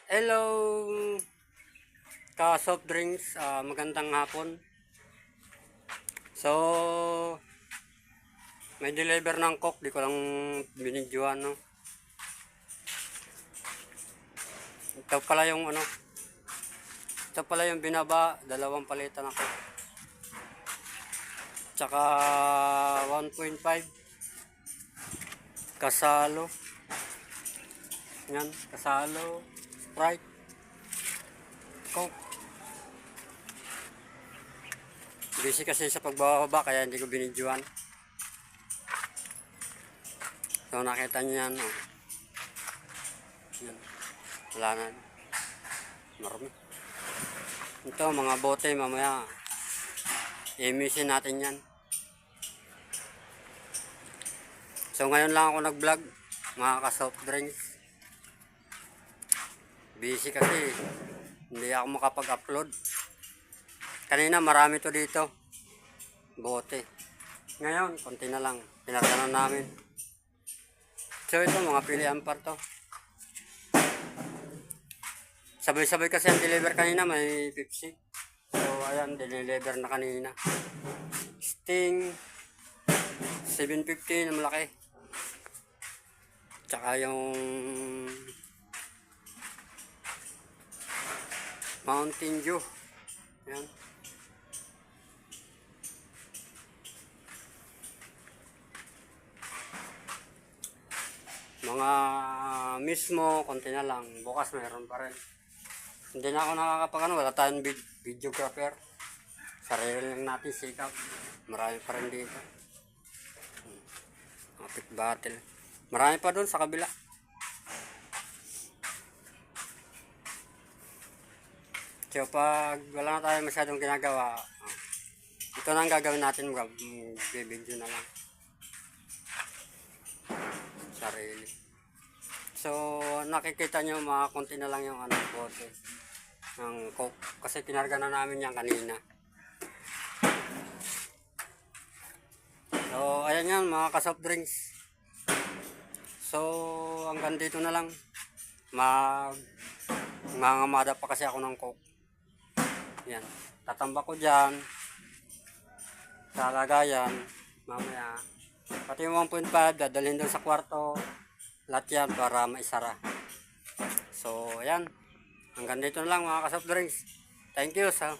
Hello ka soft drinks, magandang hapon. So, may deliver ng Coke, di ko lang binidyohan, no. Ito pala yung ito pala yung binaba, dalawang palitan ng Coke. Tsaka 1.5 kasalo. Yan, kasalo, Sprite, Coke. Busy kasi sa pagbababa kaya hindi ko binidyohan. So nakita niyo yan, oh. Yan. Wala na. Marami. Ito mga bote mamaya. I-emission natin yan. So ngayon lang ako nag-vlog, mga ka-soft drinks. Busy kasi hindi ako makapag-upload. Kanina marami to dito. Bote. Ngayon, konti na lang. Pinarganan namin. So ito, mga pilihan pa to. Sabay-sabay kasi ang deliver kanina, may Pepsi. So ayan, deliver na kanina. Sting 750 na malaki. Tsaka yung Mountain Dew. Ayan. Mga mismo, konti na lang. Bukas mayroon pa rin. Hindi na ako nakakapag wala tayong videographer. Sarili lang natin sikap. Marami pa rin dito. Epic battle. Marami pa doon sa kabila. So pag wala na tayo masyadong ginagawa, ito na ang gagawin natin, video na lang. Sarili. So nakikita nyo mga konti na lang yung bote ng Coke. Kasi kinarga na namin yan kanina. So ayan yan mga ka-soft drinks. So hanggang dito na lang. Mangamada pa kasi ako ng Coke. Yan. Tatamba ko dyan sa lagayan mamaya. Pati yung 1.5 dadalhin doon sa kwarto. Lahat yan para maisara. So ayan. Hanggang dito na lang mga ka-soft drinks. Thank you sa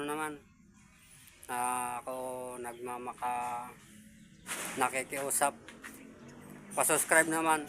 naman ako nakikiusap. Pa-subscribe naman.